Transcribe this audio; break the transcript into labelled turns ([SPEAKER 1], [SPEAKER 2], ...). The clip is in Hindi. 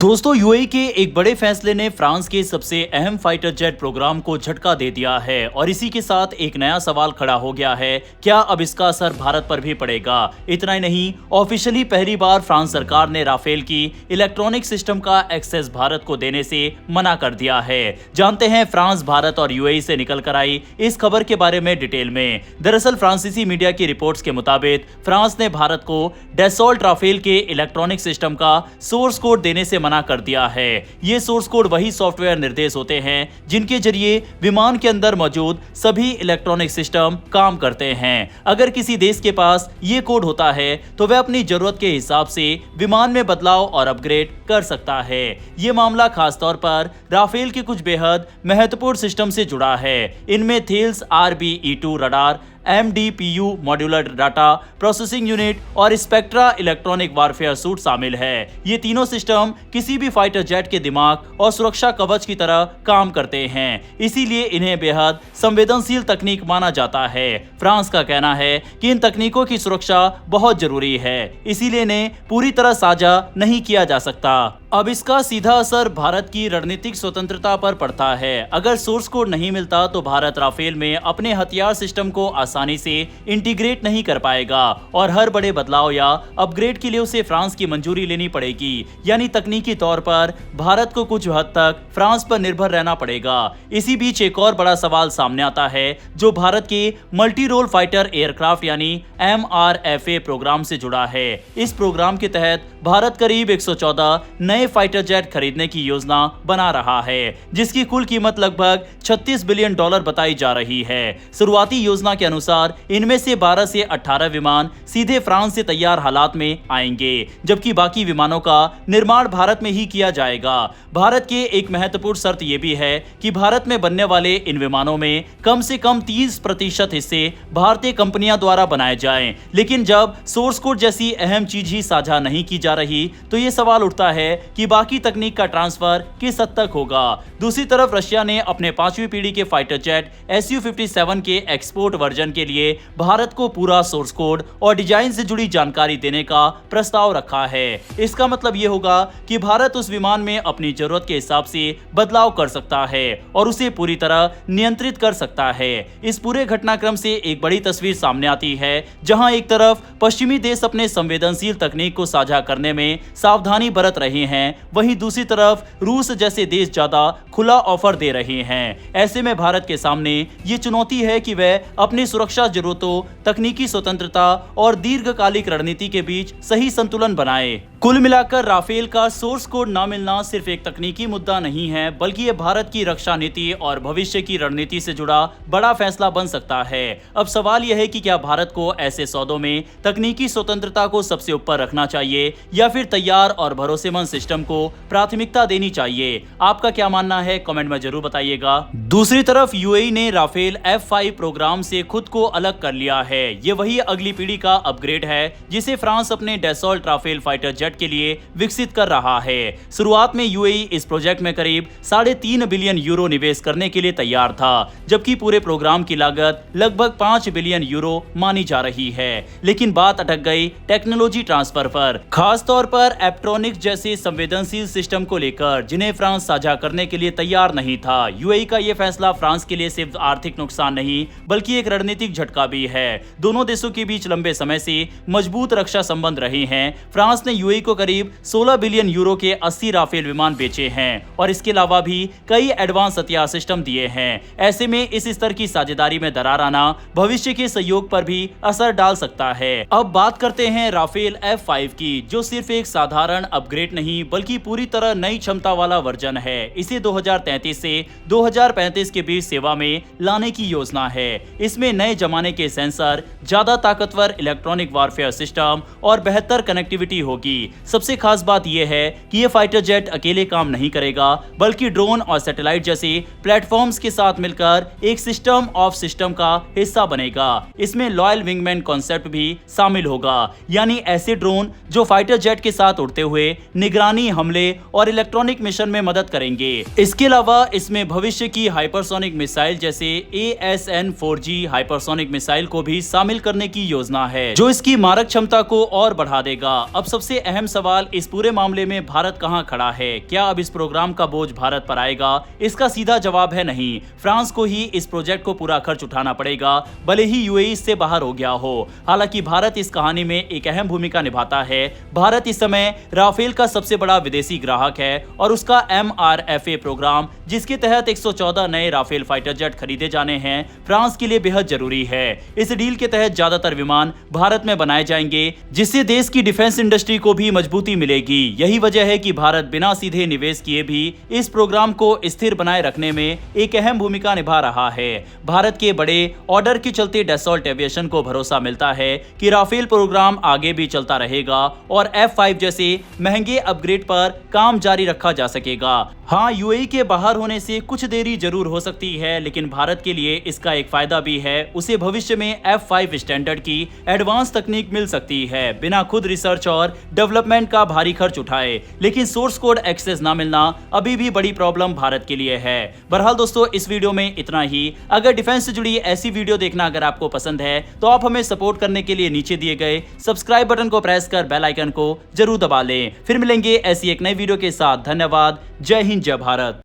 [SPEAKER 1] दोस्तों यूएई के एक बड़े फैसले ने फ्रांस के सबसे अहम फाइटर जेट प्रोग्राम को झटका दे दिया है और इसी के साथ एक नया सवाल खड़ा हो गया है, क्या अब इसका असर भारत पर भी पड़ेगा। इतना ही नहीं, ऑफिशियली पहली बार फ्रांस सरकार ने राफेल की इलेक्ट्रॉनिक सिस्टम का एक्सेस भारत को देने से मना कर दिया है। जानते हैं फ्रांस, भारत और यूएई से निकल कर आई इस खबर के बारे में डिटेल में। दरअसल फ्रांसीसी मीडिया की रिपोर्ट्स के मुताबिक फ्रांस ने भारत को डैसॉल्ट राफेल के इलेक्ट्रॉनिक सिस्टम का सोर्स कोड देने से मना कर दिया है। ये सोर्स कोड वही सॉफ्टवेयर निर्देश होते हैं जिनके जरिए विमान के अंदर मौजूद सभी इलेक्ट्रॉनिक सिस्टम काम करते हैं। अगर किसी देश के पास ये कोड होता है तो वह अपनी जरूरत के हिसाब से विमान में बदलाव और अपग्रेड कर सकता है। ये मामला खासतौर पर राफेल के कुछ बेहद महत्वपूर्ण सिस्टम से जुड़ा है। इनमें Thales RBE2 radar, MDPU modular data processing unit और स्पेक्ट्रा इलेक्ट्रॉनिक वारफेयर सूट शामिल है। ये तीनों सिस्टम किसी भी फाइटर जेट के दिमाग और सुरक्षा कवच की तरह काम करते हैं, इसीलिए इन्हें बेहद संवेदनशील तकनीक माना जाता है। फ्रांस का कहना है कि इन तकनीकों की सुरक्षा बहुत जरूरी है, इसीलिए इन्हें पूरी तरह साझा नहीं किया जा सकता। अब इसका सीधा असर भारत की रणनीतिक स्वतंत्रता पर पड़ता है। अगर सोर्स कोड नहीं मिलता तो भारत राफेल में अपने हथियार सिस्टम को आसानी से इंटीग्रेट नहीं कर पाएगा और हर बड़े बदलाव या अपग्रेड के लिए उसे फ्रांस की मंजूरी लेनी पड़ेगी। यानी तकनीकी तौर पर भारत को कुछ हद तक फ्रांस पर निर्भर रहना पड़ेगा। इसी बीच एक और बड़ा सवाल सामने आता है जो भारत के मल्टी रोल फाइटर एयरक्राफ्ट यानी MRFA प्रोग्राम से जुड़ा है। इस प्रोग्राम के तहत भारत करीब 114 नए फाइटर जेट खरीदने की योजना बना रहा है, जिसकी कुल कीमत लगभग $36 बिलियन बताई जा रही है। शुरुआती योजना के अनुसार इनमें से 12 से 18 विमान सीधे फ्रांस से तैयार हालात में आएंगे, जबकि बाकी विमानों का निर्माण भारत में ही किया जाएगा। भारत के एक महत्वपूर्ण शर्त यह भी है कि भारत में बनने वाले इन विमानों में कम से कम 30% हिस्से भारतीय कंपनियां द्वारा बनाए जाएं। लेकिन जब सोर्स कोड जैसी अहम चीज ही साझा नहीं की जा रही तो ये सवाल उठता है कि बाकी तकनीक का ट्रांसफर किस हद तक होगा। दूसरी तरफ रशिया ने अपने 5वीं पीढ़ी के फाइटर जेट Su-57 के एक्सपोर्ट वर्जन के लिए भारत को पूरा सोर्स कोड और डिजाइन से जुड़ी जानकारी देने का प्रस्ताव रखा है। इसका मतलब ये होगा कि भारत उस विमान में अपनी जरूरत के हिसाब से बदलाव कर सकता है और उसे पूरी तरह नियंत्रित कर सकता है। इस पूरे घटनाक्रम से एक बड़ी तस्वीर सामने आती है, जहां एक तरफ पश्चिमी देश अपने संवेदनशील तकनीक को साझा करने में सावधानी बरत रहे हैं, वहीं दूसरी तरफ रूस जैसे देश ज्यादा खुला ऑफर दे रहे हैं। ऐसे में भारत के सामने ये चुनौती है कि वह अपनी सुरक्षा जरूरतों, तकनीकी स्वतंत्रता और दीर्घकालिक रणनीति के बीच सही संतुलन बनाए। कुल मिलाकर राफेल का सोर्स कोड न मिलना सिर्फ एक तकनीकी मुद्दा नहीं है, बल्कि ये भारत की रक्षा नीति और भविष्य की रणनीति से जुड़ा बड़ा फैसला बन सकता है। अब सवाल यह है कि क्या भारत को ऐसे सौदों में तकनीकी स्वतंत्रता को सबसे ऊपर रखना चाहिए या फिर तैयार और भरोसेमंद सिस्टम को प्राथमिकता देनी चाहिए। आपका क्या मानना है, कमेंट में जरूर बताइएगा। दूसरी तरफ यूएई ने राफेल F5 प्रोग्राम से खुद को अलग कर लिया है। ये वही अगली पीढ़ी का अपग्रेड है जिसे फ्रांस अपने डैसॉल्ट राफेल फाइटर जेट के लिए विकसित कर रहा है। शुरुआत में यूएई इस प्रोजेक्ट में करीब €3.5 बिलियन निवेश करने के लिए तैयार था, जबकि पूरे प्रोग्राम की लागत लगभग €5 बिलियन मानी जा रही है। लेकिन बात अटक गई टेक्नोलॉजी ट्रांसफर पर, खास तौर पर एप्ट्रॉनिक्स जैसे संवेदनशील सिस्टम को लेकर, जिन्हें फ्रांस साझा करने के लिए तैयार नहीं था। यूएई का यह फैसला फ्रांस के लिए सिर्फ आर्थिक नुकसान नहीं बल्कि एक रणनीतिक झटका भी है। दोनों देशों के बीच लंबे समय से मजबूत रक्षा संबंध रहे हैं। फ्रांस ने यूएई को करीब €16 बिलियन के 80 राफेल विमान बेचे हैं और इसके अलावा भी कई एडवांस हथियार सिस्टम दिए हैं। ऐसे में इस स्तर की साझेदारी में दरार आना भविष्य के सहयोग पर भी असर डाल सकता है। अब बात करते हैं राफेल F5 की, जो सिर्फ एक साधारण अपग्रेड नहीं बल्कि पूरी तरह नई क्षमता वाला वर्जन है। इसे 2033 से 2035 के बीच सेवा में लाने की योजना है। इसमें नए जमाने के सेंसर, ज्यादा ताकतवर इलेक्ट्रॉनिक वारफेयर सिस्टम और बेहतर कनेक्टिविटी होगी। सबसे खास बात यह है कि यह फाइटर जेट अकेले काम नहीं करेगा, बल्कि ड्रोन और सैटेलाइट जैसे प्लेटफॉर्म्स के साथ मिलकर एक सिस्टम ऑफ सिस्टम का हिस्सा बनेगा। इसमें लॉयल विंगमैन कॉन्सेप्ट भी शामिल होगा, यानी ऐसे ड्रोन जो फाइटर जेट के साथ उड़ते हुए निगरानी, हमले और इलेक्ट्रॉनिक मिशन में मदद करेंगे। इसके अलावा इसमें भविष्य की हाइपरसोनिक मिसाइल जैसे ASN-4G हाइपर सुपरसोनिक मिसाइल को भी शामिल करने की योजना है, जो इसकी मारक क्षमता को और बढ़ा देगा। अब सबसे अहम सवाल इस पूरे मामले में भारत कहां खड़ा है? क्या अब इस प्रोग्राम का बोझ भारत पर आएगा? इसका सीधा जवाब है नहीं। फ्रांस को ही इस प्रोजेक्ट को पूरा खर्च उठाना पड़ेगा, भले ही यूएई इससे बाहर हो गया हो। हालांकि भारत इस कहानी में एक अहम भूमिका निभाता है। भारत इस समय राफेल का सबसे बड़ा विदेशी ग्राहक है और उसका MRFA प्रोग्राम, जिसके तहत 114 नए राफेल फाइटर जेट खरीदे जाने हैं, फ्रांस के लिए बेहद जरूरी है। इस डील के तहत ज्यादातर विमान भारत में बनाए जाएंगे, जिससे देश की डिफेंस इंडस्ट्री को भी मजबूती मिलेगी। यही वजह है कि भारत बिना सीधे निवेश किए भी इस प्रोग्राम को स्थिर बनाए रखने में एक अहम भूमिका निभा रहा है। भारत के बड़े ऑर्डर के चलते डसॉल्ट एविएशन को भरोसा मिलता है कि राफेल प्रोग्राम आगे भी चलता रहेगा और F5 जैसे महंगे अपग्रेड पर काम जारी रखा जा सकेगा। हाँ, यूएई के बाहर होने से कुछ देरी जरूर हो सकती है, लेकिन भारत के लिए इसका एक फायदा भी है। उसे भविष्य में F5 स्टैंडर्ड की एडवांस तकनीक मिल सकती है, बिना खुद रिसर्च और डेवलपमेंट का भारी खर्च उठाए। लेकिन सोर्स कोड एक्सेस ना मिलना अभी भी बड़ी प्रॉब्लम भारत के लिए है। बहरहाल दोस्तों, इस वीडियो में इतना ही। अगर डिफेंस से जुड़ी ऐसी वीडियो देखना अगर आपको पसंद है तो आप हमें सपोर्ट करने के लिए नीचे दिए गए सब्सक्राइब बटन को प्रेस कर बेल आइकन को जरूर दबा लें। फिर मिलेंगे ऐसी एक नई वीडियो के साथ। धन्यवाद। जय हिंद, जय भारत।